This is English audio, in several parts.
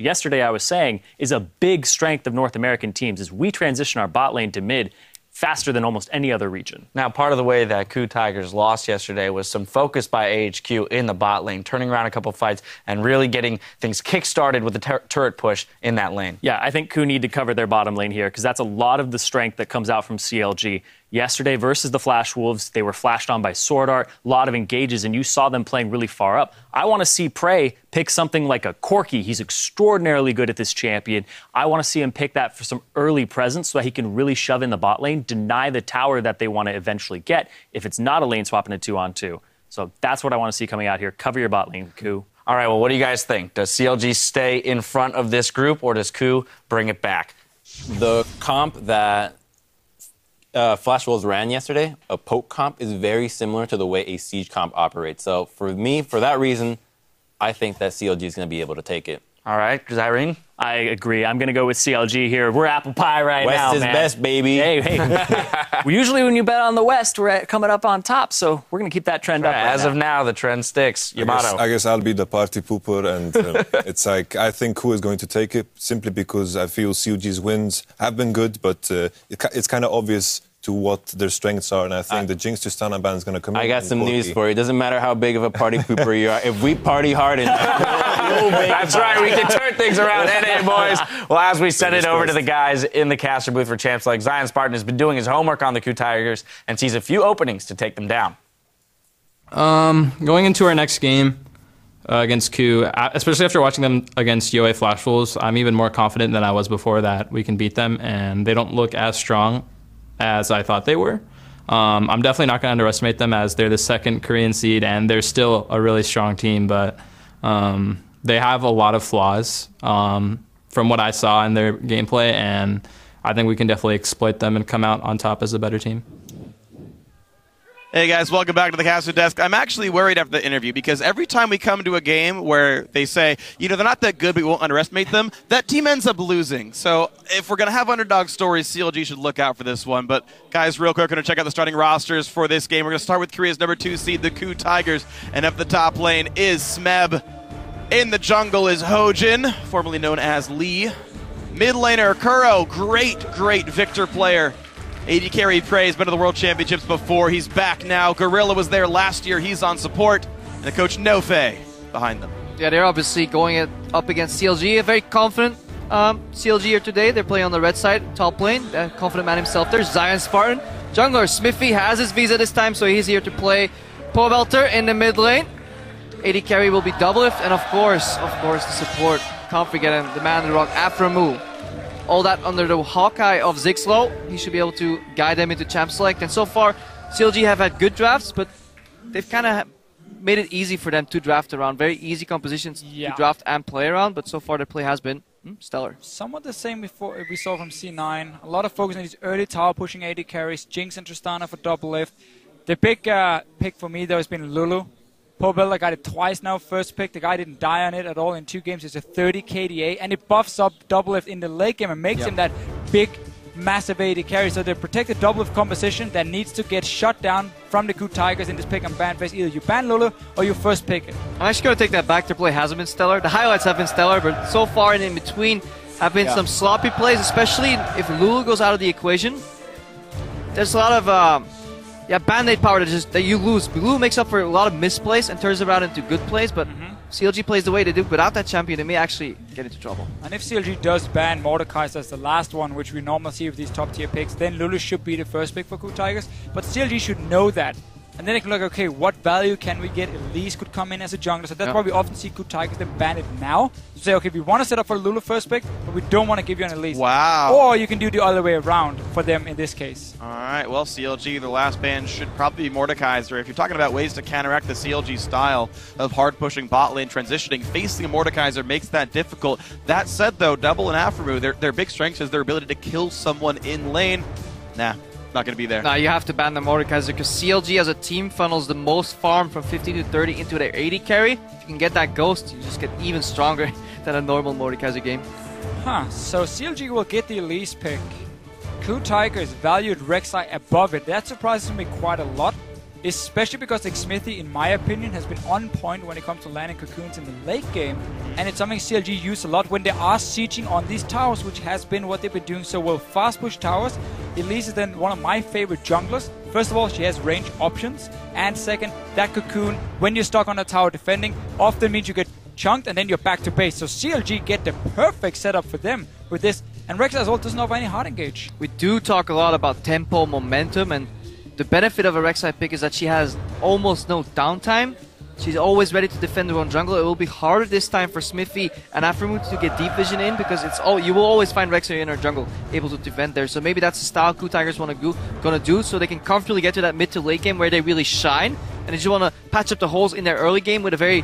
yesterday I was saying is a big strength of North American teams is we transition our bot lane to mid faster than almost any other region. Now, part of the way that KOO Tigers lost yesterday was some focus by AHQ in the bot lane, turning around a couple fights and really getting things kick-started with the turret push in that lane. Yeah, I think KOO need to cover their bottom lane here because that's a lot of the strength that comes out from CLG. Yesterday versus the Flash Wolves, they were flashed on by Sword Art, a lot of engages, and you saw them playing really far up. I want to see Prey pick something like a Corki. He's extraordinarily good at this champion. I want to see him pick that for some early presence so that he can really shove in the bot lane, deny the tower that they want to eventually get if it's not a lane swap in a 2-on-2. So that's what I want to see coming out here. Cover your bot lane, KOO. All right, well, what do you guys think? Does CLG stay in front of this group, or does KOO bring it back? The comp that Flash Wolves ran yesterday, a poke comp, is very similar to the way a siege comp operates. So for me, for that reason, I think that CLG is going to be able to take it. All right, Zyrene? I agree. I'm going to go with CLG here. We're apple pie right West now, is man. best, baby. Hey. Usually when you bet on the West, we're coming up on top, so we're going to keep that trend up. As of now, the trend sticks. Yamato. I guess I'll be the party pooper, and it's like I think KOO is going to take it simply because I feel CLG's wins have been good, but it's kind of obvious to what their strengths are, and I think the Jinx to Stunner ban is going to come in. I got some news for you. It doesn't matter how big of a party pooper you are. If we party hard enough, that's right. We can turn things around, NA boys. Well, as we send it over to the guys in the caster booth for Champs League, Zion Spartan has been doing his homework on the KOO Tigers and sees a few openings to take them down. Going into our next game against KOO, especially after watching them against UA Flash Wolves, I'm even more confident than I was before that we can beat them, and they don't look as strong as I thought they were. I'm definitely not going to underestimate them as they're the second Korean seed and they're still a really strong team, but they have a lot of flaws from what I saw in their gameplay, and I think we can definitely exploit them and come out on top as a better team. Hey guys, welcome back to the caster desk. I'm actually worried after the interview because every time we come to a game where they say, you know, they're not that good, but we won't underestimate them, that team ends up losing. So if we're going to have underdog stories, CLG should look out for this one. But guys, real quick, we're going to check out the starting rosters for this game. We're going to start with Korea's number 2 seed, the KOO Tigers. And up the top lane is Smeb. In the jungle is Hojin, formerly known as Lee. Mid laner, Kuro, great Victor player. AD carry Prey has been to the World Championships before. He's back now. Gorilla was there last year. He's on support. And the coach Nofe behind them. Yeah, they're obviously going up against CLG. A very confident CLG here today. They're playing on the red side, top lane. Confident man himself there. Zion Spartan. Jungler Smithy has his visa this time, so he's here to play Pobelter in the mid lane. AD carry will be Doublelift. And of course, the support. Can't forget him, the man in the rock, Aframu. All that under the Hawkeye of Zixlo. He should be able to guide them into Champ Select. And so far, CLG have had good drafts, but they've kind of made it easy for them to draft around. Very easy compositions to draft and play around, but so far their play has been stellar. Somewhat the same before we saw from C9. A lot of focus on these early tower pushing AD carries. Jinx and Tristana for double lift. The big pick for me, though, has been Lulu. Pobelter got it twice now, first pick. The guy didn't die on it at all in 2 games. It's a 30 KDA, and it buffs up Doublelift in the late game and makes him that big, massive AD carry. So they protect the Doublelift composition that needs to get shut down from the KOO Tigers in this pick and ban phase. Either you ban Lulu or you first pick it. I'm actually going to take that back. Their play hasn't been stellar. The highlights have been stellar, but so far and in between have been some sloppy plays, especially if Lulu goes out of the equation. There's a lot of Band-Aid power that you lose. Lulu makes up for a lot of misplays and turns it around into good plays, but CLG plays the way they do. Without that champion, they may actually get into trouble. And if CLG does ban Mordekaiser as the last one, which we normally see with these top-tier picks, then Lulu should be the first pick for KOO Tigers. But CLG should know that. And then they can look, okay, what value can we get? Elise could come in as a jungler. So that's why we often see KOO Tigers then ban it now. To say, okay, we want to set up for Lulu first pick, but we don't want to give you an Elise. Wow. Or you can do the other way around for them in this case. All right, well, CLG, the last ban should probably be Mordekaiser. If you're talking about ways to counteract the CLG style of hard-pushing bot lane transitioning, facing a Mordekaiser makes that difficult. That said, though, Double and Aframu, their big strength is their ability to kill someone in lane. Nah. Not going to be there. No, you have to ban the Mordekaiser because CLG as a team funnels the most farm from 15 to 30 into their AD carry. If you can get that Ghost, you just get even stronger than a normal Mordekaiser game. So CLG will get the Elise pick. KOO Tigers valued Rek'Sai above it. That surprises me quite a lot. especially because Smithy, in my opinion, has been on point when it comes to landing cocoons in the late game. And it's something CLG use a lot when they are sieging on these towers, which has been what they've been doing so well. Fast push towers. Elise is then one of my favorite junglers. First of all, she has range options. And second, that cocoon, when you're stuck on a tower defending, often means you get chunked and then you're back to base. So CLG get the perfect setup for them with this. And Rex as well doesn't have any hard engage. We do talk a lot about tempo, momentum, and the benefit of a Rek'Sai pick is that she has almost no downtime. She's always ready to defend her own jungle. It will be harder this time for Smithy and Aframoot to get deep vision in because you will always find Rek'Sai in her jungle able to defend there. So maybe that's the style KOO Tigers gonna do so they can comfortably get to that mid to late game where they really shine. And they just want to patch up the holes in their early game with a very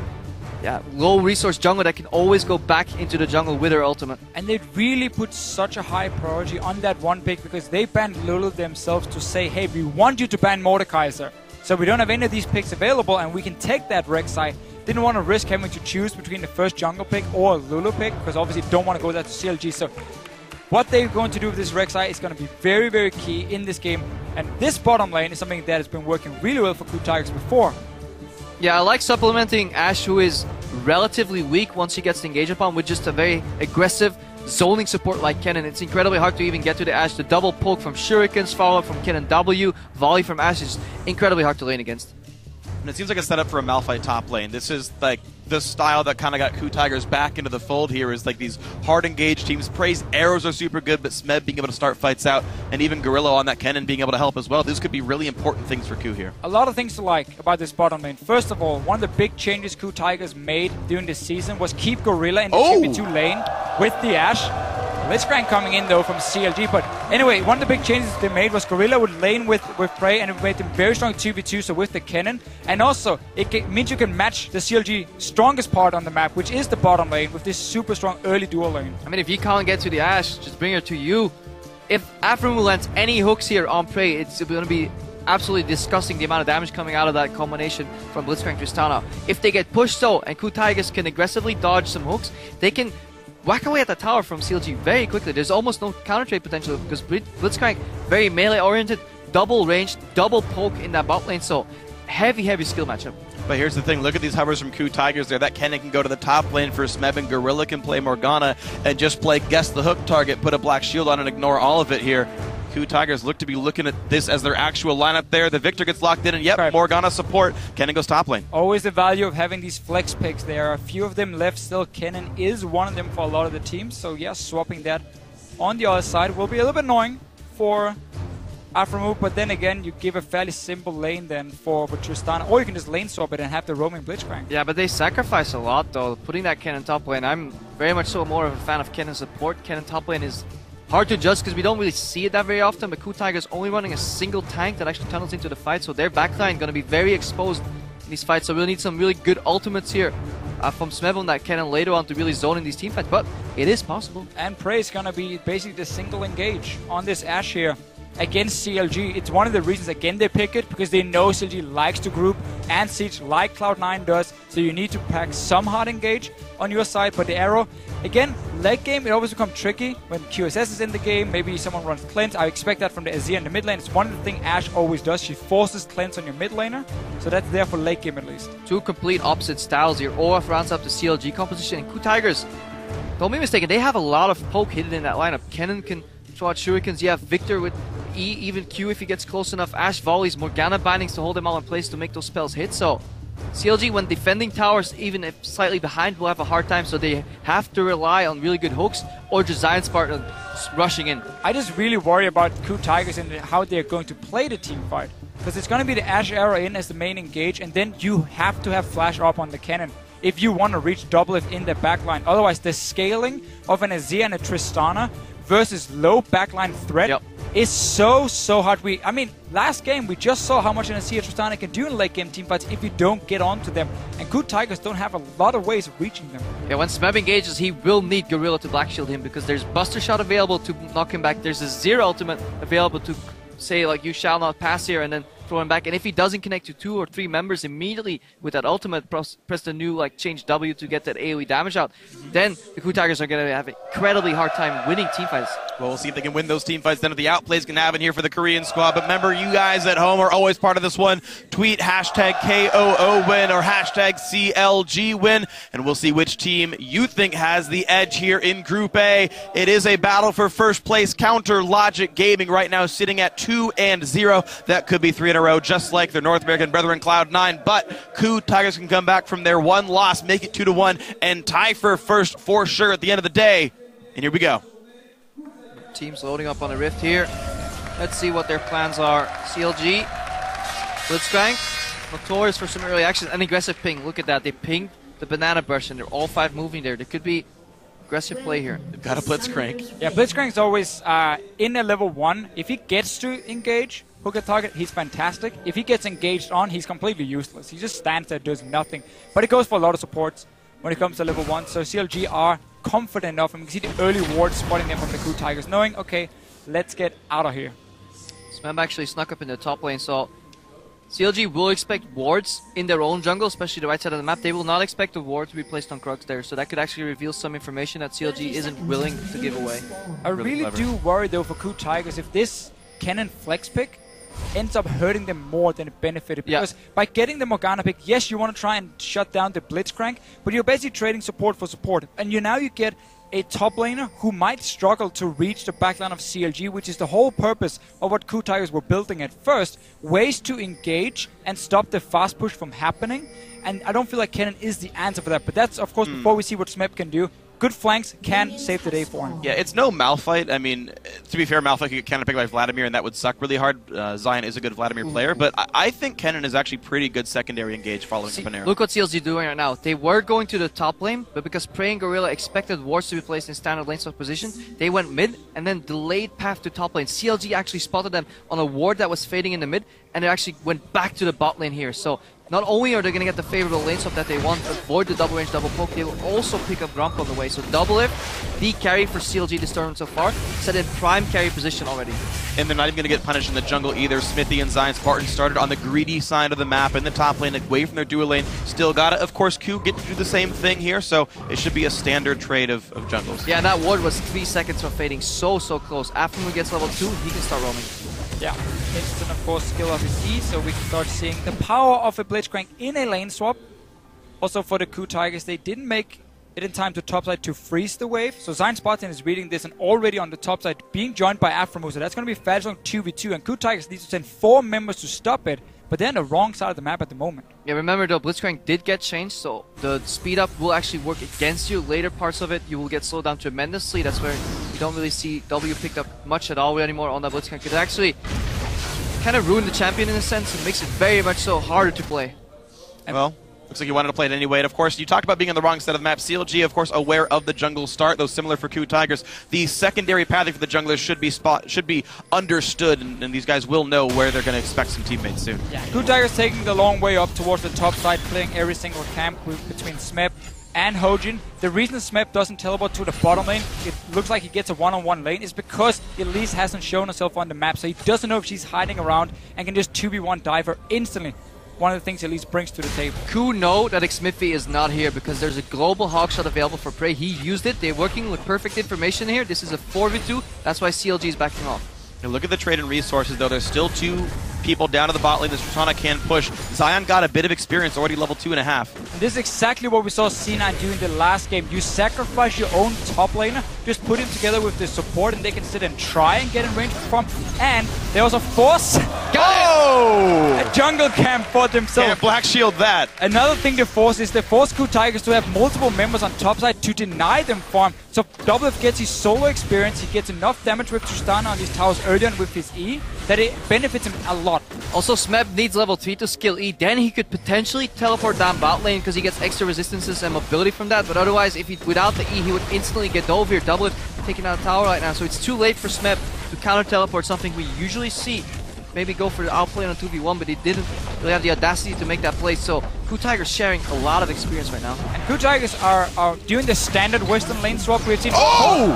low resource jungle that can always go back into the jungle with her ultimate. And they really put such a high priority on that one pick because they banned Lulu themselves to say, hey, we want you to ban Mordekaiser. So we don't have any of these picks available and we can take that Rek'Sai. Didn't want to risk having to choose between the first jungle pick or Lulu pick because obviously don't want to go there to CLG. So what they're going to do with this Rek'Sai is going to be very, very key in this game. And this bottom lane is something that has been working really well for KOO Tigers before. Yeah, I like supplementing Ashe, who is relatively weak once he gets engaged upon, with just a very aggressive zoning support like Kennen. It's incredibly hard to even get to the Ashe. The double poke from Shurikens, follow-up from Kennen W, volley from Ashe is incredibly hard to lane against. And it seems like a setup for a Malphite top lane. This is like the style that kind of got KOO Tigers back into the fold here is like these hard engaged teams. Praise arrows are super good, but Smeb being able to start fights out and even Gorilla on that Kennen being able to help as well. This could be really important things for KOO here. A lot of things to like about this bottom lane. First of all, one of the big changes KOO Tigers made during this season was keep Gorilla in the 2v2 lane with the Ashe. Blitzcrank coming in though from CLG, but anyway, one of the big changes they made was Gorilla would lane with Prey and it made them very strong 2v2, so with the Kennen. And also, it means you can match the CLG strongest part on the map, which is the bottom lane, with this super strong early dual lane. I mean, if you can't get to the Ashe, just bring her to you. If Aframoot lands any hooks here on Prey, it's going to be absolutely disgusting the amount of damage coming out of that combination from Blitzcrank Tristana. If they get pushed though, and KOO Tigers can aggressively dodge some hooks, they can whack away at the tower from CLG very quickly. There's almost no counter trade potential because Blitzcrank very melee oriented, double range, double poke in that bot lane, so heavy skill matchup. But here's the thing, look at these hovers from KOO Tigers there. That Kennen can go to the top lane for Smeb, and Gorilla can play Morgana and just play guess the hook target, put a black shield on and ignore all of it here. KOO Tigers look to be looking at this as their actual lineup there. The Victor gets locked in, and yep, Morgana support. Kennen goes top lane. Always the value of having these flex picks. There are a few of them left still. Kennen is one of them for a lot of the teams. So yeah, swapping that on the other side will be a little bit annoying for Aframoot, but then again, you give a fairly simple lane then for Tristana, or you can just lane swap it and have the roaming Blitzcrank. Yeah, but they sacrifice a lot though, putting that Kennen top lane. I'm very much so more of a fan of Kennen support. Kennen top lane is hard to judge because we don't really see it that very often, but KOO Tigers only running a single tank that actually tunnels into the fight, so their backline going to be very exposed in these fights, so we'll need some really good ultimates here from Smeb on that Kennen later on to really zone in these team fights, but it is possible. And Prey is going to be basically the single engage on this Ashe here against CLG. It's one of the reasons, again, they pick it, because they know CLG likes to group and siege like Cloud9 does, so you need to pack some hard engage on your side. But the arrow, again, late game, it always becomes tricky when QSS is in the game. Maybe someone runs cleanse. I expect that from the Azir in the mid lane. It's one of the things Ashe always does. She forces cleanse on your mid laner, so that's there for late game at least. Two complete opposite styles here. Olaf rounds up the CLG composition, and KOO Tigers, don't be mistaken, they have a lot of poke hidden in that lineup. Kennen can throw out shurikens. You have Victor with E, even Q if he gets close enough. Ashe volleys, Morgana bindings to hold them all in place to make those spells hit. So CLG, when defending towers, even if slightly behind, will have a hard time. So they have to rely on really good hooks or just Zion Spartan rushing in. I just really worry about KOO Tigers and how they're going to play the team fight, because it's going to be the Ashe arrow in as the main engage, and then you have to have flash up on the cannon if you want to reach double if in the backline. Otherwise, the scaling of an Azir and a Tristana versus low backline threat is so hard. I mean, last game we just saw how much an Azir Tristana can do in late game teamfights if you don't get onto them, and KOO Tigers don't have a lot of ways of reaching them. Yeah, when Smeb engages, he will need Gorilla to black shield him, because there's Buster Shot available to knock him back. There's a Azir ultimate available to say, like, you shall not pass here, and then throw him back. And if he doesn't connect to 2 or 3 members immediately with that ultimate, press the new like change W to get that AoE damage out, then the KOO Tigers are going to have an incredibly hard time winning teamfights. Well, we'll see if they can win those team fights then if the outplays can happen here for the Korean squad. But remember, you guys at home are always part of this one. Tweet hashtag KOO win or hashtag CLG win, and we'll see which team you think has the edge here in Group A. It is a battle for first place. Counter Logic Gaming right now sitting at 2-0. That could be 3 in a row, just like their North American brethren Cloud9. But KOO Tigers can come back from their one loss, make it 2-1, and tie for first for sure at the end of the day. And here we go. Teams loading up on the Rift here. Let's see what their plans are. CLG, Blitzcrank, notorious for some early action and aggressive ping. Look at that, they pinged the banana burst and they're all 5 moving there. There could be aggressive play here. They've got a Blitzcrank. Yeah, Blitzcrank's always in a level 1. If he gets to engage, hook a target, he's fantastic. If he gets engaged on, he's completely useless. He just stands there, does nothing. But it goes for a lot of supports when it comes to level 1. So CLG are confident enough, and we can see the early wards spotting them from the KOO Tigers, knowing, okay, let's get out of here. Smeb actually snuck up in the top lane, so CLG will expect wards in their own jungle, especially the right side of the map. They will not expect the ward to be placed on Krugs there, so that could actually reveal some information that CLG isn't willing to give away. I really do worry, though, for KOO Tigers if this Kennen flex pick ends up hurting them more than it benefited. Because by getting the Morgana pick, yes, you want to try and shut down the Blitzcrank, but you're basically trading support for support. And now you get a top laner who might struggle to reach the backline of CLG, which is the whole purpose of what KOO Tigers were building at first. Ways to engage and stop the fast push from happening. And I don't feel like Kennen is the answer for that. But that's, of course, before we see what Smeb can do. Good flanks can save the day for him. Yeah, it's no Malphite. I mean, to be fair, Malphite could get Kennen picked by Vladimir, and that would suck really hard. Zion is a good Vladimir player, but I think Kennen is actually pretty good secondary engage following Panera. Look what CLG doing right now. They were going to the top lane, but because Prey and Gorilla expected wards to be placed in standard lane swap position, they went mid and then delayed path to top lane. CLG actually spotted them on a ward that was fading in the mid, and they actually went back to the bot lane here. So not only are they going to get the favorable lane swap that they want, avoid the double range double poke, they will also pick up Grump on the way. So double if the carry for CLG this tournament so far, set in prime carry position already. And they're not even going to get punished in the jungle either. Smithy and Zion Spartan started on the greedy side of the map in the top lane, away from their dual lane. Still got it. Of course, KOO get to do the same thing here, so it should be a standard trade of jungles. Yeah, and that ward was 3 seconds from fading so close. After he gets level 2, he can start roaming. Yeah, instant, of course, skill of his E, so we can start seeing the power of a Blitzcrank in a lane swap. Also for the KOO Tigers, they didn't make it in time to topside to freeze the wave. So Zion Spartan is reading this and already on the topside being joined by Aframu. So that's going to be Fadge on 2v2, and KOO Tigers need to send 4 members to stop it. But they're on the wrong side of the map at the moment. Yeah, remember though, Blitzcrank did get changed, so the speed up will actually work against you. Later parts of it, you will get slowed down tremendously. That's where you don't really see W picked up much at all anymore on that Blitzcrank. It actually kind of ruined the champion in a sense and makes it very much so harder to play. Well, looks like you wanted to play it anyway. And of course, you talked about being on the wrong side of the map. CLG, of course, aware of the jungle start, though similar for KOO Tigers. The secondary pathing for the junglers should be understood, and these guys will know where they're going to expect some teammates soon. Yeah, KOO Tigers taking the long way up towards the top side, playing every single camp between Smeb and Hojin. The reason Smeb doesn't teleport to the bottom lane, it looks like he gets a one-on-one lane, is because Elise hasn't shown herself on the map, so he doesn't know if she's hiding around and can just 2v1 dive her instantly. One of the things Elise brings to the table. KOO know that Xmiffy is not here because there's a global hog shot available for Prey. He used it. They're working with perfect information here. This is a 4v2. That's why CLG is backing off. And look at the trade and resources, though. There's still 2 people down to the bot lane. This Tristana can push. Zion got a bit of experience, already level 2.5. And this is exactly what we saw C9 do in the last game. You sacrifice your own top laner, just put him together with the support, and they can sit and try and get in range from. And they also force a jungle camp for themselves. Yeah, Black Shield that. Another thing they force is they force KOO Tigers to have multiple members on top side to deny them farm. So Doublelift gets his solo experience, he gets enough damage with Tristana on these towers early on with his E that it benefits him a lot. Also, Smeb needs level 3 to skill E, then he could potentially teleport down bot lane because he gets extra resistances and mobility from that, but otherwise, if he without the E, he would instantly get Dove here. Doublelift taking out a tower right now, so it's too late for Smeb to counter teleport, something we usually see. Maybe go for the outplay on a 2v1, but he didn't really have the audacity to make that play, so KOO Tigers sharing a lot of experience right now. And KOO Tigers are doing the standard Western lane swap we've seen. Oh!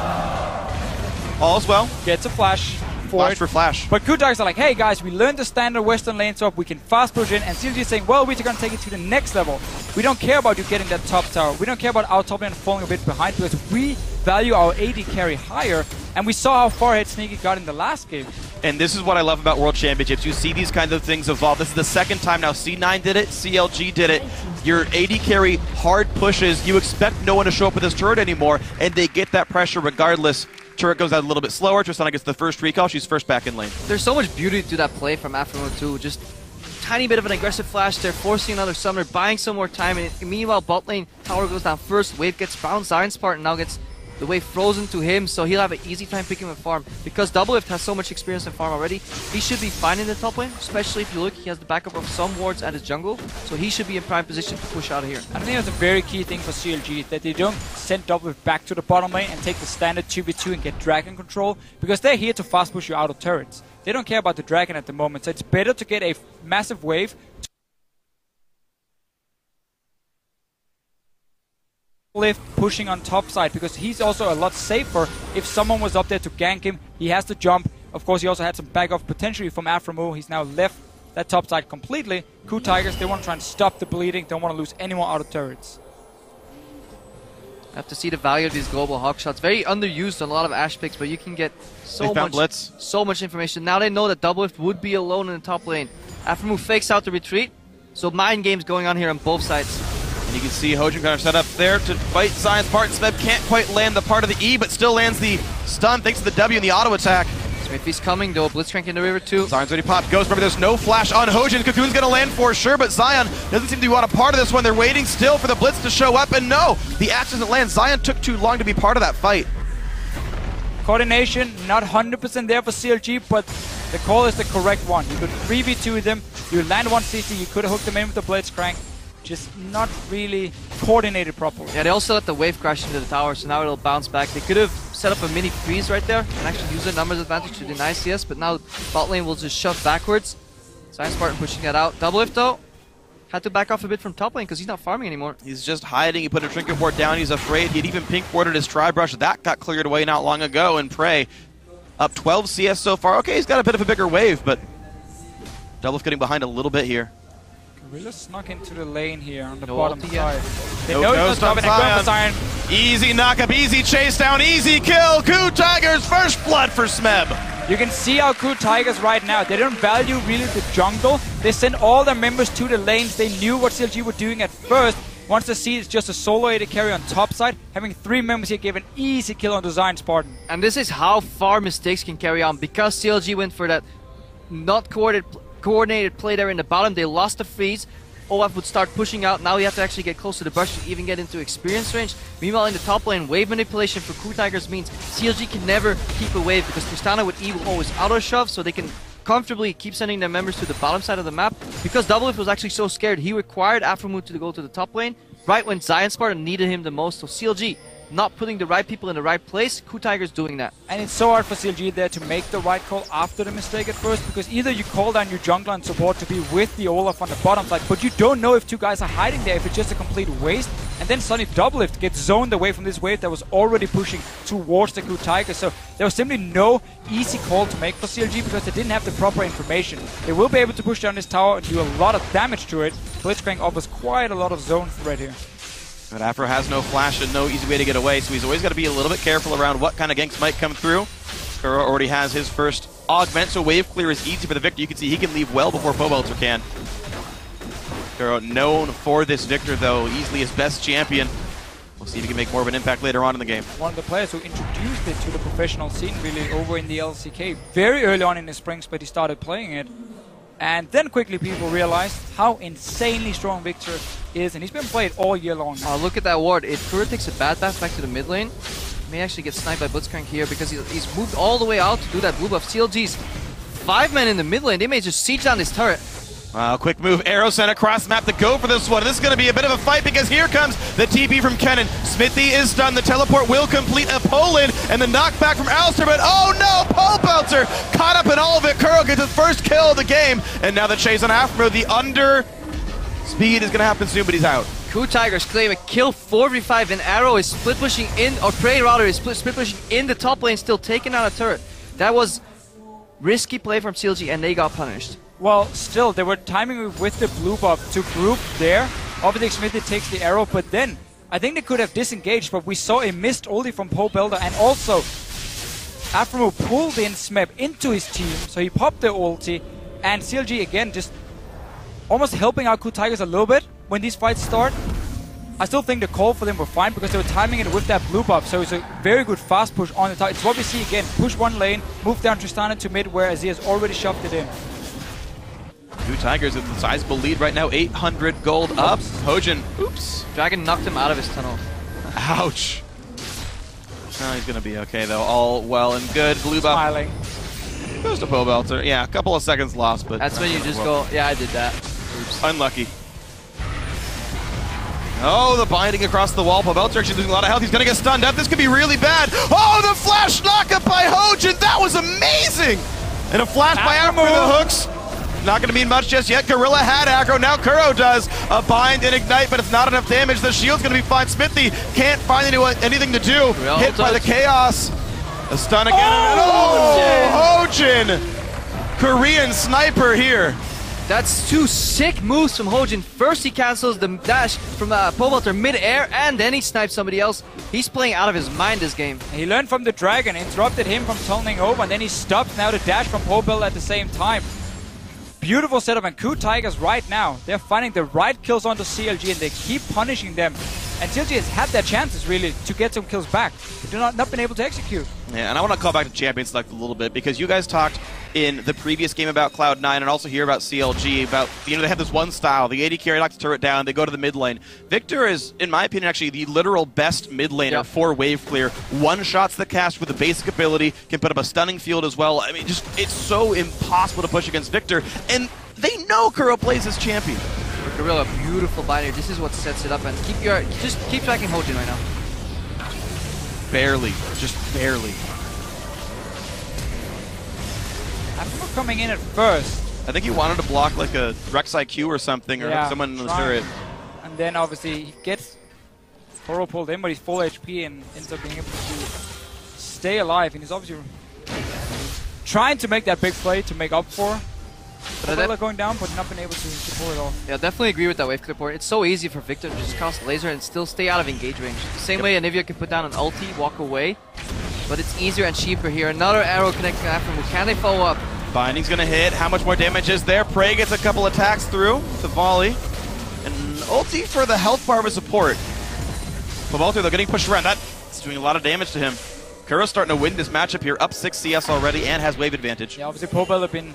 All's well. Gets a flash. for Flash it. for flash. But KOO Tigers are like, hey guys, we learned the standard Western lane swap, we can fast push in, and CLG is saying, well, we're going to take it to the next level. We don't care about you getting that top tower. We don't care about our top lane falling a bit behind because we value our AD carry higher, and we saw how far ahead Sneaky got in the last game. And this is what I love about World Championships. You see these kinds of things evolve. This is the second time now C9 did it, CLG did it. Your AD carry hard pushes. You expect no one to show up with his turret anymore, and they get that pressure regardless. Turret goes out a little bit slower. Tristana gets the first recall. She's first back in lane. There's so much beauty to that play from Aftermoon too. Just tiny bit of an aggressive flash there, forcing another summoner, buying some more time. And meanwhile, bot lane tower goes down first. Wave gets bounced. Zion Spartan now gets the wave frozen to him, so he'll have an easy time picking up farm. Because Doublelift has so much experience in farm already, he should be fine in the top lane, especially if you look, he has the backup of some wards at his jungle, so he should be in prime position to push out of here. I think that's a very key thing for CLG, that they don't send Doublelift back to the bottom lane and take the standard 2v2 and get dragon control, because they're here to fast push you out of turrets. They don't care about the dragon at the moment, so it's better to get a massive wave pushing on top side, because he's also a lot safer. If someone was up there to gank him, he has to jump. Of course, he also had some back off potentially from Aframu. He's now left that top side completely. KOO Tigers, they want to try and stop the bleeding, don't want to lose anyone out of turrets. I have to see the value of these global hawk shots. Very underused on a lot of Ashe picks, but you can get so much information. Now they know that Doublelift would be alone in the top lane. Aframu fakes out the retreat, so mind games going on here on both sides. And you can see Hojin kind of set up there to fight Zion's part. Smeb can't quite land the part of the E, but still lands the stun thanks to the W and the auto attack. Smithy's coming though, Blitzcrank in the river too. Zion's already popped. Ghost, remember there's no flash on Hojin. Cocoon's gonna land for sure, but Zion doesn't seem to want a part of this one. They're waiting still for the Blitz to show up, and no, the axe doesn't land. Zion took too long to be part of that fight. Coordination, not 100% there for CLG, but the call is the correct one. You could 3v2 them, you land one CC, you could have hooked them in with the Blitzcrank. Just not really coordinated properly. Yeah, they also let the wave crash into the tower, so now it'll bounce back. They could have set up a mini freeze right there and actually use their numbers advantage to deny CS, but now bot lane will just shove backwards. Zion Spartan pushing that out. Doublelift though, had to back off a bit from top lane because he's not farming anymore. He's just hiding. He put a trinket ward down. He's afraid. He'd even pink warded his tri-brush. That got cleared away not long ago, and Prey up 12 CS so far. Okay, he's got a bit of a bigger wave, but Doublelift getting behind a little bit here. Gorilla snuck into the lane here on the bottom side. They No know ghost he's not on coming for Zion. Easy knock-up, easy chase down, easy kill. KOO Tigers, first blood for Smeb. You can see our KOO Tigers right now. They don't value really the jungle. They send all their members to the lanes. They knew what CLG were doing at first. Once they see it's just a solo AD carry on top side, having 3 members here gave an easy kill on the Zion Spartan. And this is how far mistakes can carry on, because CLG went for that not coordinated play there in the bottom. They lost the freeze. Olaf would start pushing out. Now you have to actually get close to the brush to even get into experience range. Meanwhile, in the top lane, wave manipulation for KOO Tigers means CLG can never keep a wave because Tristana with E will always auto-shove, so they can comfortably keep sending their members to the bottom side of the map. Because Doublelift was actually so scared, he required Aframu to go to the top lane right when Zion Spartan needed him the most. So CLG not putting the right people in the right place, KOO Tigers doing that. And it's so hard for CLG there to make the right call after the mistake at first, because either you call down your jungler and support to be with the Olaf on the bottom side, but you don't know if 2 guys are hiding there, if it's just a complete waste. And then suddenly Doublelift gets zoned away from this wave that was already pushing towards the KOO Tigers. So there was simply no easy call to make for CLG because they didn't have the proper information. They will be able to push down this tower and do a lot of damage to it. Blitzcrank offers quite a lot of zone threat here. But Afro has no flash and no easy way to get away, so he's always got to be a little bit careful around what kind of ganks might come through. Kuro already has his first augment, so wave clear is easy for the Victor. You can see he can leave well before Pobelter can. Kuro known for this Victor, though, easily his best champion. We'll see if he can make more of an impact later on in the game. One of the players who introduced it to the professional scene really over in the LCK very early on in the springs, but he started playing it. And then quickly people realized how insanely strong Victor is, and he's been played all year long. Oh, look at that ward. If Kuro takes a bad path back to the mid lane, may actually get sniped by Blitzcrank here because he's moved all the way out to do that blue buff. CLG's 5 men in the mid lane. They may just siege down this turret. Wow, quick move. Arrow sent across the map to go for this one. This is going to be a bit of a fight because here comes the TP from Kennen. Smithy is stunned. The teleport will complete a Poland and the knockback from Alistair, but oh no! Pobelter caught up in all of it. Kuro gets his first kill of the game, and now the chase on Afro. The under speed is going to happen soon, but he's out. KOO Tigers claim a kill 4v5, and Arrow is split pushing in, or Prey rather is split pushing in the top lane, still taking out a turret. That was Risky play from CLG, and they got punished. Well, still, they were timing with the blue buff to group there. Obviously, Smithy takes the arrow, but then I think they could have disengaged, but we saw a missed ulti from Pobelter, and also Afremu pulled in Smeb into his team, so he popped the ulti, and CLG again just almost helping out KOO Tigers a little bit when these fights start. I still think the call for them were fine because they were timing it with that blue buff, so it's a very good fast push on the target. It's what we see again, push one lane, move down Tristana to mid where Azir has already shoved it in. KOO Tigers in the sizable lead right now, 800 gold up. Hojin, oops. Dragon knocked him out of his tunnel. Ouch. Oh, he's going to be okay, though. All well and good. Blue buff. Smiling. Goes to Pobelter. Yeah, a couple of seconds lost, but... That's when you just go, yeah, I did that. Oops. Unlucky. Oh, the binding across the wall. Pobelter actually losing a lot of health. He's going to get stunned up. This could be really bad. Oh, the flash knockup by Hojin. That was amazing. And a flash by Afremu with the hooks. Not going to mean much just yet. Gorilla had aggro. Now KOO does. A bind and ignite, but it's not enough damage. The shield's going to be fine. Smithy can't find anything to do. Hit by the chaos. A stun again. Oh, Hojin. Korean sniper here. That's two sick moves from Hojin. First he cancels the dash from Pobelter mid-air, and then he snipes somebody else. He's playing out of his mind this game. He learned from the Dragon, interrupted him from tunneling over, and then he stopped now the dash from Pobelter at the same time. Beautiful setup, and KOO Tigers right now, they're finding the right kills onto CLG, and they keep punishing them. And CLG has had their chances, really, to get some kills back. But they've not been able to execute. Yeah, and I want to call back to Champion Select a little bit, because you guys talked in the previous game about Cloud9 and also here about CLG, about, they have this one style. The AD carry knocks the turret down, they go to the mid lane. Victor is, in my opinion, actually the literal best mid laner for wave clear. One-shots the cast with a basic ability, can put up a stunning field as well. I mean, just, it's so impossible to push against Victor, and they know KOO plays as champion. Gorilla, beautiful binary. This is what sets it up, and just keep tracking Hojin right now. Barely, just barely. Afremu coming in at first. I think he wanted to block like a Rex IQ or something, or someone in the turret. And then obviously he gets KOO pulled in, but he's full HP and ends up being able to stay alive. And he's obviously trying to make that big play to make up for Pobelter going down, but not been able to pull it off. Yeah, definitely agree with that wave clip point. It's so easy for Victor to just cast laser and still stay out of engage range. The same way Anivia can put down an ulti, walk away, but it's easier and cheaper here. Another arrow connecting Afremu. Can they follow up? Binding's gonna hit. How much more damage is there? Prey gets a couple attacks through the volley. And ulti for the health bar with support. Pobelter, though, getting pushed around. That's doing a lot of damage to him. KOO's starting to win this matchup here, up 6 CS already, and has wave advantage. Yeah, obviously Pobelter been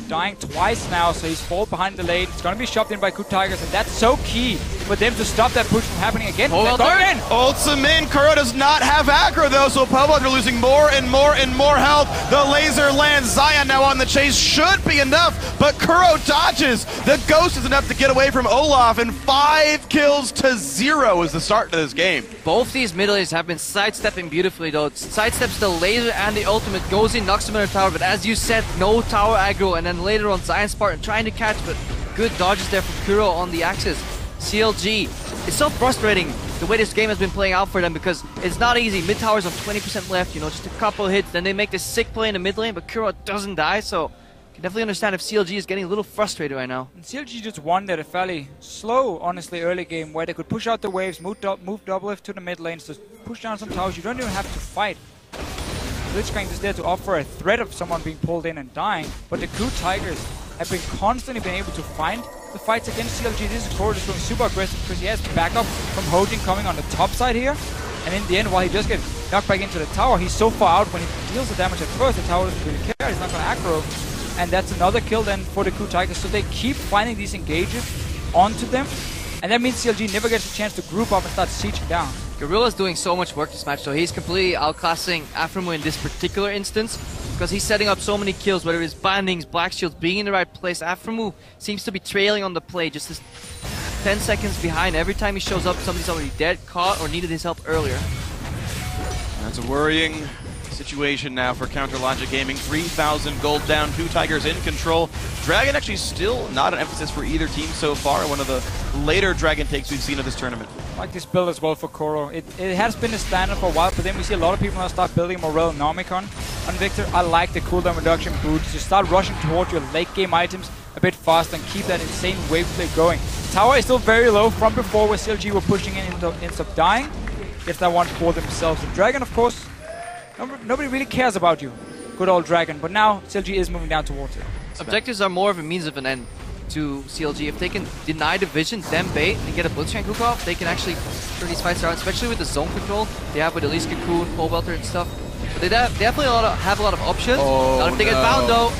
dying twice now, so he's fall behind the lane. It's going to be shoved in by KOO Tigers, and that's so key for them to stop that push from happening again. Ults him in. KOO does not have aggro, though, so Pobelter losing more and more and more health. The laser lands. Zion now on the chase. Should be enough, but KOO dodges. The ghost is enough to get away from Olaf, and 5 kills to 0 is the start to this game. Both these mid laners have been sidestepping beautifully, though. It sidesteps the laser and the ultimate, goes in, knocks him in the tower, but as you said, no tower aggro, and then later on Zion Spartan trying to catch, but good dodges there from KOO on the axis. CLG, it's so frustrating the way this game has been playing out for them, because it's not easy. Mid towers on 20% left, just a couple hits, then they make this sick play in the mid lane, but KOO doesn't die, so I can definitely understand if CLG is getting a little frustrated right now. And CLG just won that a fairly slow, honestly, early game where they could push out the waves, move double to the mid lane, so push down some towers. You don't even have to fight. Blitzcrank is there to offer a threat of someone being pulled in and dying, but the KOO Tigers have been constantly able to find the fights against CLG. This is KOO just going super aggressive because he has backup from Hojin coming on the top side here. And in the end, while he does get knocked back into the tower, he's so far out when he deals the damage at first, the tower doesn't really care, he's not going to aggro. And that's another kill then for the KOO Tigers. So they keep finding these engages onto them. And that means CLG never gets a chance to group up and start sieging down. Gorilla's doing so much work this match, so he's completely outclassing Afremu in this particular instance, because he's setting up so many kills, whether it's bindings, black shields, being in the right place. Afremu seems to be trailing on the play, just this 10 seconds behind. Every time he shows up, somebody's already dead, caught, or needed his help earlier. That's a worrying situation now for Counter Logic Gaming. 3,000 gold down, KOO Tigers in control. Dragon actually still not an emphasis for either team so far. One of the later Dragon takes we've seen of this tournament. I like this build as well for KOO. It has been a standard for a while, but then we see a lot of people now start building Morel and Nomicon. on Victor. I like the cooldown reduction boots. You start rushing towards your late game items a bit faster and keep that insane wave play going. Tower is still very low from before where CLG were pushing in and ends up dying. Gets that one for themselves. The Dragon, of course, nobody really cares about you. Good old Dragon. But now CLG is moving down towards it. Objectives are more of a means of an end to CLG. If they can deny the vision, then bait, and get a Blitzcrank hook off, they can actually turn these fights around, especially with the zone control they have with at least KOO, Pole Belter and stuff. But they definitely have a lot of options. Not if they get bound though.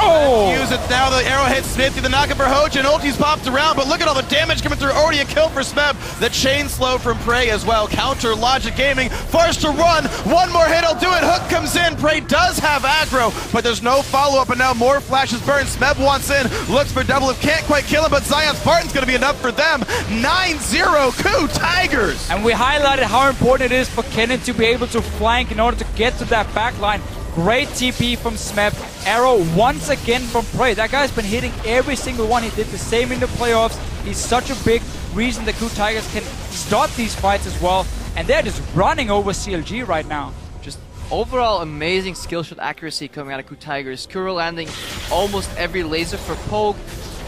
Oh! Use it now. The arrow hits Smithy. The knockup for Hojin. Ulti's popped around, but look at all the damage coming through. Already a kill for Smeb. The chain slow from Prey as well. Counter Logic Gaming. Forced to run. One more hit will do it. Hook comes in. Prey does have aggro, but there's no follow-up, and now more flashes burn. Smeb wants in. Looks for double. If can't quite kill him, but Zion Spartan's going to be enough for them. 9-0 KOO Tigers. And we highlighted how important it is for Kennen to be able to flank in order to get to that back line. Great TP from Smeb. Arrow once again from Prey. That guy's been hitting every single one. He did the same in the playoffs. He's such a big reason the KOO Tigers can start these fights as well. And they're just running over CLG right now. Just overall amazing skill shot accuracy coming out of KOO Tigers. Kuro landing almost every laser for Pogue,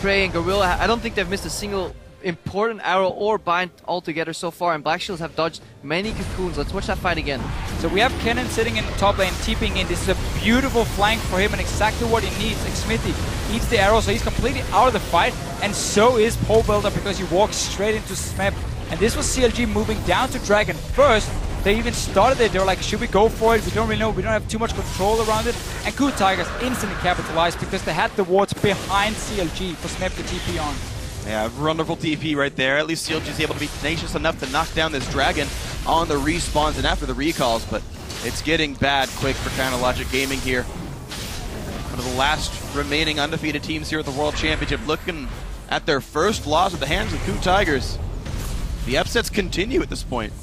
Prey, and Gorilla. I don't think they've missed a single important arrow or bind altogether so far, and Black Shields have dodged many cocoons. Let's watch that fight again. So we have Kennen sitting in the top lane, TPing in. This is a beautiful flank for him and exactly what he needs. Smithy eats the arrow, so he's completely out of the fight, and so is Pole Builder because he walks straight into Smeb. And this was CLG moving down to Dragon first. They even started it. They were like, should we go for it? We don't really know. We don't have too much control around it. And KOO Tigers instantly capitalized because they had the wards behind CLG for Smeb to TP on. Yeah, wonderful TP right there. At least CLG is able to be tenacious enough to knock down this Dragon on the respawns and after the recalls, but it's getting bad quick for Logic Gaming here. One of the last remaining undefeated teams here at the World Championship, looking at their first loss at the hands of KOO Tigers. The upsets continue at this point.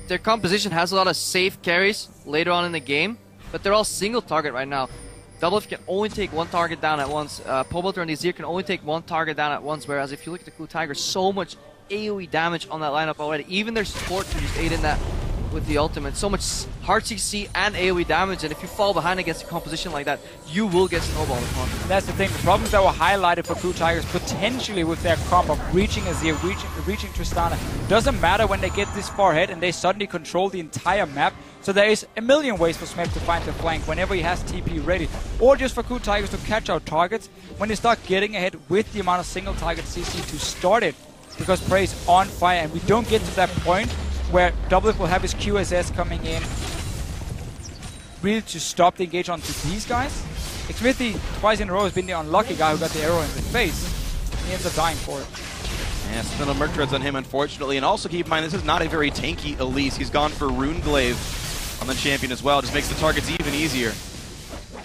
Their composition has a lot of safe carries later on in the game, but they're all single target right now. Doublelift can only take one target down at once. Pole Belter and Azir can only take one target down at once, whereas if you look at the KOO Tigers, so much AoE damage on that lineup already. Even their support can just aid in that with the ultimate. So much hard CC and AoE damage, and if you fall behind against a composition like that, you will get snowballed upon. That's the thing. The problems that were highlighted for KOO Tigers potentially with their comp of reaching Azir, reaching Tristana. Doesn't matter when they get this far ahead and they suddenly control the entire map. So there is a million ways for Smeb to find the flank whenever he has TP ready. Or just for KOO Tigers to catch out targets when they start getting ahead with the amount of single target CC to start it. Because Prey is on fire and we don't get to that point where Doublelift will have his QSS coming in really to stop the engage onto these guys. Smithy twice in a row has been the unlucky guy who got the arrow in the face. He ends up dying for it. Yeah, spindle Merc Treads on him, unfortunately. And also keep in mind, this is not a very tanky Elise. He's gone for Rune Glaive on the champion as well. Just makes the targets even easier.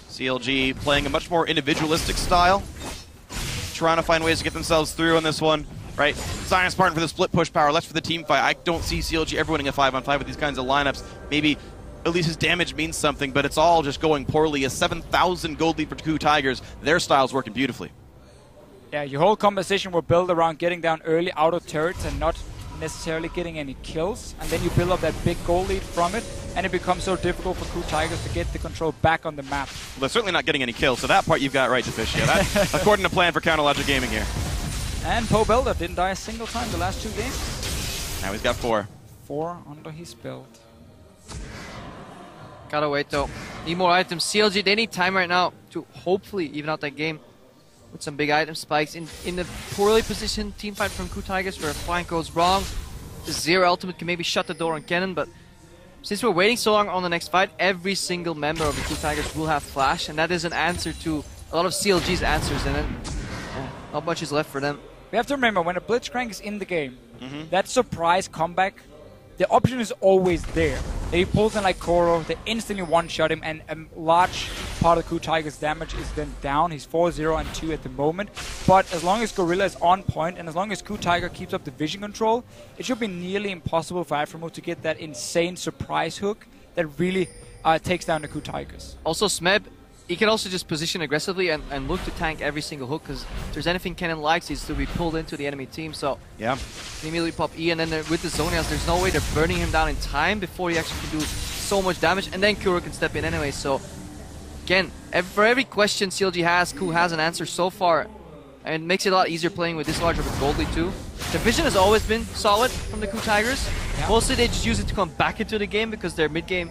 CLG playing a much more individualistic style. Trying to find ways to get themselves through on this one. Right, Zion Spartan for the split push power, less for the team fight. I don't see CLG ever winning a 5-on-5 with these kinds of lineups. Maybe at least his damage means something, but it's all just going poorly. A 7,000 gold lead for KOO Tigers. Their style's working beautifully. Yeah, your whole composition will build around getting down early out of turrets and not necessarily getting any kills. And then you build up that big gold lead from it, and it becomes so difficult for KOO Tigers to get the control back on the map. Well, they're certainly not getting any kills, so that part you've got right, Deficia. That's according to plan for Logic Gaming here. And Pole Belter didn't die a single time the last 2 games. Now he's got 4. 4 under his belt. Gotta wait though. Need more items. CLG, they need time right now to hopefully even out that game with some big item spikes. In the poorly positioned team fight from KOO Tigers where a flank goes wrong, the Zero ultimate can maybe shut the door on Kennen, but since we're waiting so long on the next fight, every single member of the KOO Tigers will have flash, and that is an answer to a lot of CLG's answers, and then not much is left for them. We have to remember, when a Blitzcrank is in the game, that surprise comeback, the option is always there. He pulls in like Koro, they instantly one-shot him, and a large part of KOO Tigers' damage is then down. He's 4-0 and 2 at the moment. But as long as Gorilla is on point, and as long as KOO Tiger keeps up the vision control, it should be nearly impossible for Afremo to get that insane surprise hook that really takes down the KOO Tigers. Also, Smeb, he can also just position aggressively and look to tank every single hook, because if there's anything Kennen likes, is to be pulled into the enemy team. So yeah, they immediately pop E, and then with the Zonias, there's no way they're burning him down in time before he actually can do so much damage, and then Kuro can step in anyway. So again, for every question CLG has, KOO has an answer so far. And it makes it a lot easier playing with this large of a gold lead too. The vision has always been solid from the KOO Tigers. Yeah. Mostly they just use it to come back into the game because their mid game,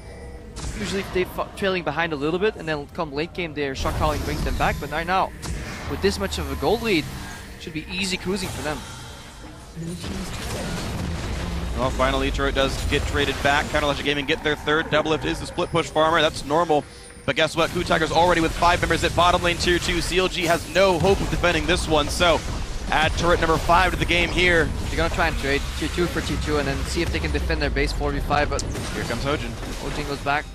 usually they're trailing behind a little bit, and then come late game their shot calling brings them back. But right now, with this much of a gold lead, it should be easy cruising for them. Well, finally Turret does get traded back. KOO Gaming get their third. Doublelift is the split push farmer. That's normal. But guess what? KOO Tigers already with 5 members at bottom lane tier 2. CLG has no hope of defending this one. So add turret number 5 to the game here. They're going to try and trade tier 2 for tier 2 and then see if they can defend their base 4v5. But here comes Hojin. Hojin goes back.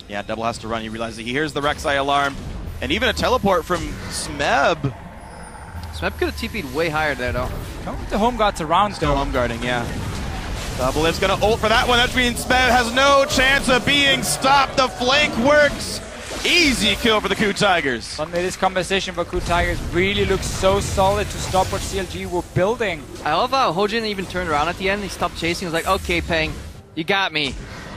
Yeah, Double has to run. He realizes he hears the Rek'Sai alarm. And even a teleport from Smeb. Smeb could have TP'd way higher there though. Come with the home guards around still home guarding, yeah. Doublelift's going to ult for that one. That means Smeb has no chance of being stopped. The flank works. Easy kill for the KOO Tigers. Suddenly this conversation for KOO Tigers really looks so solid to stop what CLG were building. I love how Hojin even turned around at the end. He stopped chasing. He was like, okay, Peng, you got me.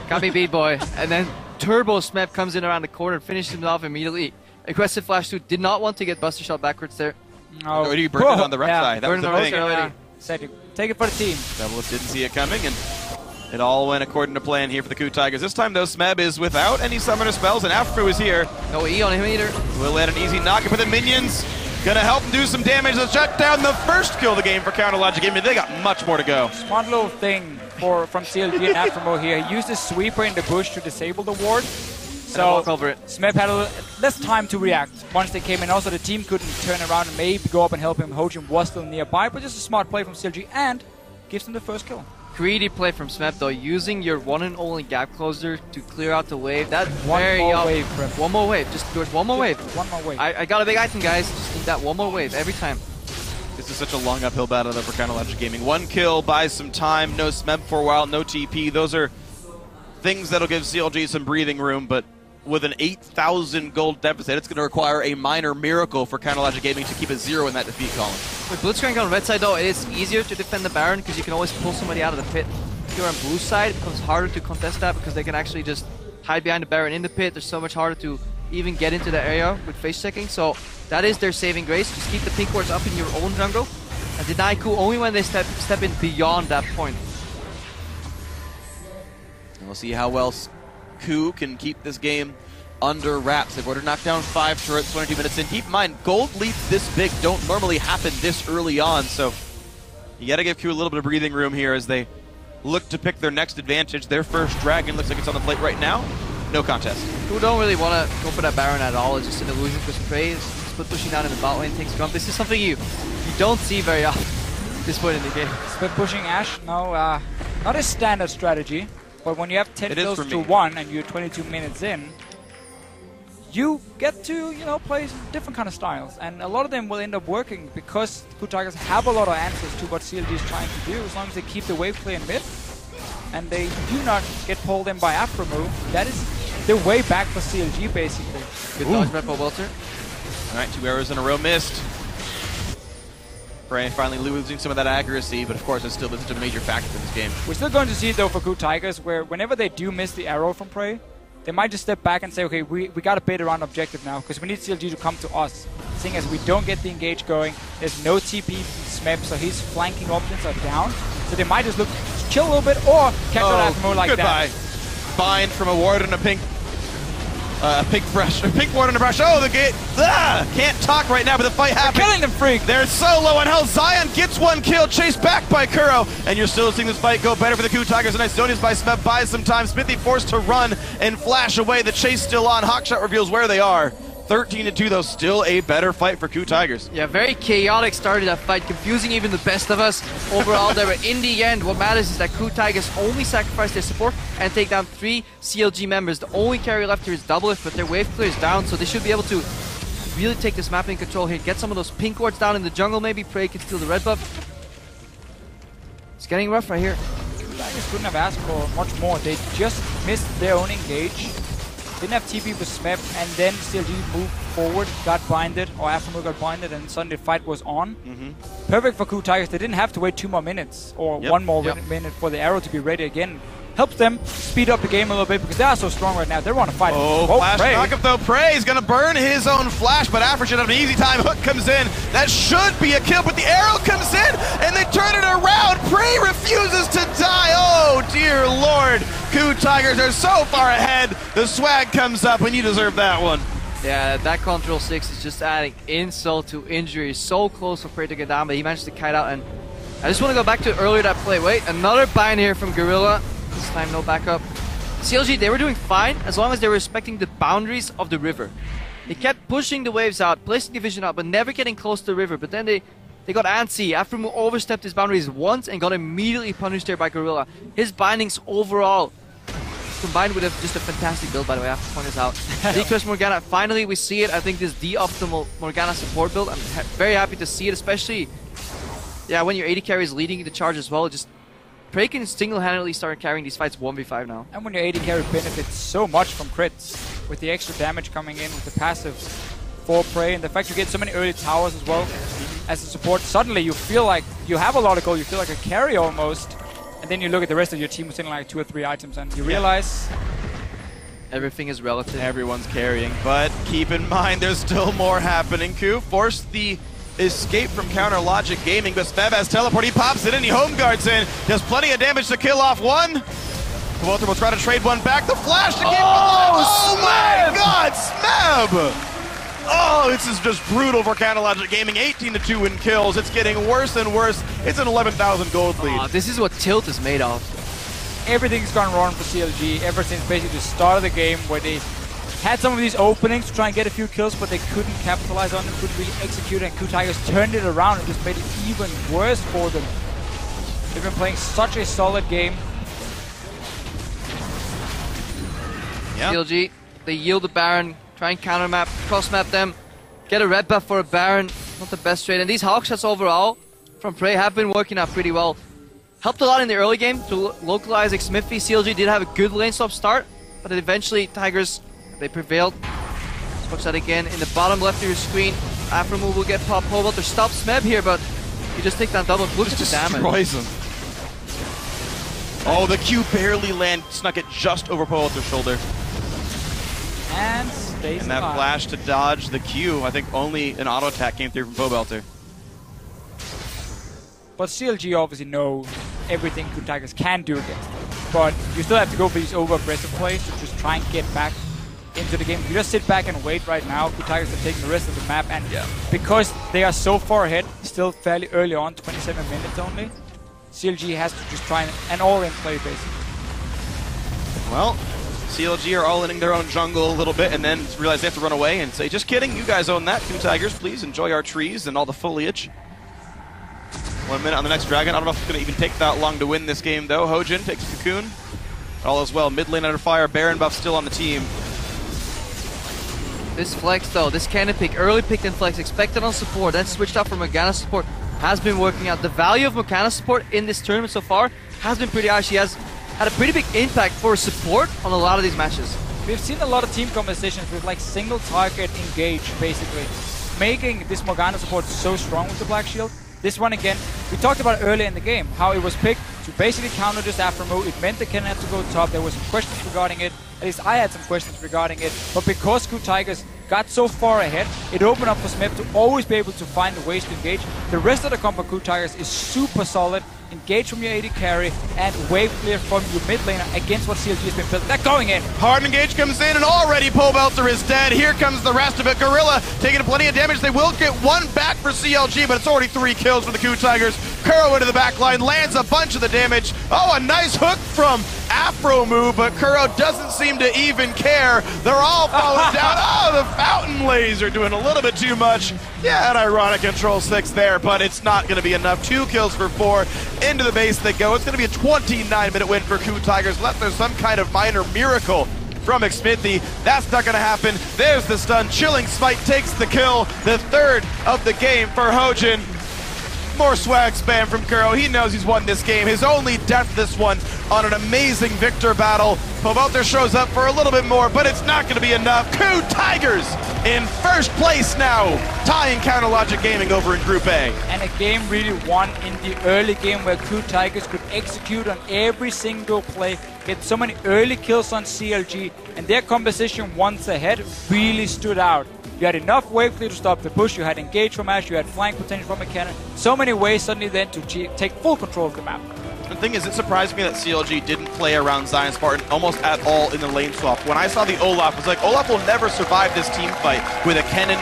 Got me, beat boy. And then Turbo Smeb comes in around the corner and finishes him off immediately. Aggressive Flash 2 did not want to get Buster Shot backwards there. No. He burned it on the Rek'Sai. That was the thing. Yeah. Said, take it for the team. Doublelift didn't see it coming, and it all went according to plan here for the KOO Tigers. This time, though, Smeb is without any summoner spells, and Afro is here. No E on him either. Will land an easy knock for the minions. Gonna help him do some damage. They'll shut down the first kill of the game for KOO Gaming. They got much more to go. Smart little thing from CLG and Afro here. He used the sweeper in the bush to disable the ward. So Smeb had less time to react once they came in. Also, the team couldn't turn around and maybe go up and help him. Hojin was still nearby, but just a smart play from CLG and gives them the first kill. Greedy play from Smeb though, using your one and only gap closer to clear out the wave. That's one very more wave. One more wave. Just do it. One more wave. One more wave. I got a big item, guys. Just need that one more wave every time. This is such a long uphill battle though for KOO Gaming. One kill buys some time. No Smeb for a while. No TP. Those are things that'll give CLG some breathing room, but with an 8,000 gold deficit, it's going to require a minor miracle for KOO Gaming to keep a 0 in that defeat column. With Blitzcrank on red side though, it is easier to defend the Baron because you can always pull somebody out of the pit. If you're on blue side, it becomes harder to contest that because they can actually just hide behind the Baron in the pit. They're so much harder to even get into the area with face checking. So that is their saving grace. Just keep the pink wards up in your own jungle and deny KOO only when they step in beyond that point. And we'll see how well KOO can keep this game under wraps. They've ordered knocked down 5 turrets, 22 minutes in. Keep in mind, gold leads this big don't normally happen this early on, so you got to give KOO a little bit of breathing room here as they look to pick their next advantage. Their first dragon looks like it's on the plate right now. No contest. KOO don't really want to go for that Baron at all. It's just an illusion because Prey is split pushing down in the bot lane, takes Grump. This is something you don't see very often at this point in the game. Split pushing Ashe, no, not a standard strategy, but when you have 10 kills to 1 and you're 22 minutes in, you get to, play some different kind of styles. And a lot of them will end up working because KOO Tigers have a lot of answers to what CLG is trying to do as long as they keep the wave play in mid. And they do not get pulled in by Afro move. That is the way back for CLG, basically. Good dodge by Welter. All right, 2 arrows in a row missed. Prey finally losing some of that accuracy, but of course it's still such a major factor in this game. We're still going to see it though for KOO Tigers, where whenever they do miss the arrow from Prey, they might just step back and say, okay, we got to bait around objective now, because we need CLG to come to us. Seeing as we don't get the engage going, there's no TP from Smeb, so his flanking options are down. So they might just look chill a little bit, or catch that more like goodbye. that. Bind from a ward and a pink ward and a brush. Oh, the gate. Can't talk right now, but the fight happens. Killing them, freak. They're so low on health. Zion gets 1 kill, chased back by KOO, and you're still seeing this fight go better for the KOO Tigers. A nice Zonius by Smeb buys some time. Smithy forced to run and flash away. The chase still on. Hawkshot reveals where they are. 13-2 though, still a better fight for KOO Tigers. Yeah, very chaotic start to that fight, confusing even the best of us overall there. But in the end, what matters is that KOO Tigers only sacrifice their support and take down 3 CLG members. The only carry left here is Doublelift, but their wave clear is down, so they should be able to really take this map in control here. Get some of those pink wards down in the jungle maybe. Prey can steal the red buff. It's getting rough right here. KOO Tigers couldn't have asked for much more. They just missed their own engage. Didn't have TP with Smeb, and then CLG moved forward, got binded, or Afro got binded, and suddenly the fight was on. Perfect for KOO Tigers. They didn't have to wait 2 more minutes, or 1 more minute for the arrow to be ready again. helps them speed up the game a little bit because they are so strong right now. They want to fight. Oh, flash knockup though. Prey is going to burn his own flash, but Afro should have an easy time. Hook comes in. That should be a kill, but the arrow comes in, and they turn it around. Prey refuses to die. Oh, dear Lord. KOO Tigers are so far ahead. The swag comes up, and you deserve that one. Yeah, that Control 6 is just adding insult to injury. So close for Prey to get down, but he managed to kite out. And I just want to go back to earlier that play. Wait, another bind here from Gorilla. This time no backup. CLG, they were doing fine as long as they were respecting the boundaries of the river. They kept pushing the waves out, placing the vision out, but never getting close to the river. But then they got antsy. After Mu overstepped his boundaries once and got immediately punished there by Gorilla. His bindings overall, combined with just a fantastic build, by the way, I have to point this out. Decrush Morgana, finally we see it. I think this is the optimal Morgana support build. I'm very happy to see it, especially when your AD carry is leading the charge as well. Just Prey can single-handedly start carrying these fights 1v5 now. And when your AD carry benefits so much from crits, with the extra damage coming in, with the passive for Prey, and the fact you get so many early towers as well, as a support, suddenly you feel like you have a lot of gold, you feel like a carry almost, and then you look at the rest of your team who's sitting like 2 or 3 items, and you realize everything is relative. Everyone's carrying, but keep in mind there's still more happening. KOO forced the escape from Counter Logic Gaming, but Smeb has teleport. He pops it in, he home guards in, does plenty of damage to kill off one. Walter will try to trade one back. The flash to keep oh my God, Smeb! Oh, this is just brutal for Counter Logic Gaming. 18-2 in kills. It's getting worse and worse. It's an 11,000 gold lead. This is what Tilt is made of. Everything's gone wrong for CLG ever since basically the start of the game, where they had some of these openings to try and get a few kills, but they couldn't capitalize on them, couldn't really execute, and KOO Tigers turned it around and just made it even worse for them. They've been playing such a solid game. Yep. CLG, they yield the Baron, try and counter map, cross map them, get a red buff for a Baron, not the best trade. And these hawk shots overall from Prey have been working out pretty well. Helped a lot in the early game to localize Xmiffy. CLG did have a good lane stop start, but eventually Tigers, they prevailed. Let's watch that again in the bottom left of your screen. Afro move will get popped. Walter stops Smeb here, but you just take down double. Look at the damage. Destroys him. Oh, the Q barely snuck it just over Walter's shoulder. And stays And that alive. flash to dodge the Q. I think only an auto attack came through from Pobelter. But CLG obviously know everything KOO Tigers can do against them. But you still have to go for these over-aggressive plays to just try and get back into the game. If you just sit back and wait right now, KOO Tigers are taking the rest of the map. And because they are so far ahead, still fairly early on, 27 minutes only, CLG has to just try an all-in play, basically. Well, CLG are all-inning their own jungle a little bit and then realize they have to run away and say, just kidding, you guys own that. KOO Tigers, please enjoy our trees and all the foliage. 1 minute on the next dragon. I don't know if it's going to even take that long to win this game, though. Hojin takes Cocoon. All is well. Mid lane under fire. Baron buff still on the team. This flex, though, this cannon pick, early pick and flex, expected on support, then switched out for Morgana support, has been working out. The value of Morgana support in this tournament so far has been pretty high. She has had a pretty big impact for support on a lot of these matches. We've seen a lot of team compositions with like single target engage, basically, making this Morgana support so strong with the Black Shield. This one again, we talked about earlier in the game, how it was picked to basically counter this after move. It meant the cannon had to go top. There were some questions regarding it. At least I had some questions regarding it. But because KOO Tigers got so far ahead, it opened up for Smith to always be able to find ways to engage. The rest of the comp of KOO Tigers is super solid. Engage from your AD carry and wave clear from your mid laner against what CLG has been built. They're going in. Hard engage comes in and already Pobelter is dead. Here comes the rest of it. Gorilla taking plenty of damage. They will get one back for CLG, but it's already 3 kills for the KOO Tigers. Kuro into the back line, lands a bunch of the damage. Oh, a nice hook from Afro move, but Kuro doesn't seem to even care. They're all falling down. Oh, the fountain laser doing a little bit too much. Yeah, an ironic control 6 there, but it's not going to be enough. 2 kills for 4. Into the base they go. It's going to be a 29-minute win for KOO Tigers, unless there's some kind of minor miracle from Xmithy. That's not going to happen. There's the stun. Chilling Smite takes the kill. The 3rd of the game for Hojin. More swag spam from Kuro. He knows he's won this game. His only death this one on an amazing Victor battle. Pobelter shows up for a little bit more, but it's not going to be enough. KOO Tigers in first place now, tying Counter Logic Gaming over in Group A. And a game really won in the early game where KOO Tigers could execute on every single play, get so many early kills on CLG, and their composition once ahead really stood out. You had enough wave clear to stop the push, you had engage from Ash, you had flank potential from a cannon. So many ways suddenly then to take full control of the map. The thing is, it surprised me that CLG didn't play around Zion Spartan almost at all in the lane swap. When I saw the Olaf, I was like, Olaf will never survive this team fight with a Kennen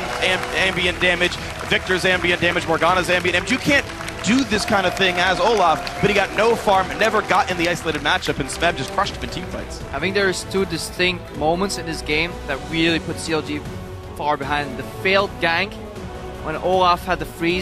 ambient damage, Victor's ambient damage, Morgana's ambient damage. You can't do this kind of thing as Olaf, but he got no farm, never got in the isolated matchup, and Smeb just crushed him in team fights. I think there's two distinct moments in this game that really put CLG far behind. The failed gank when Olaf had the freeze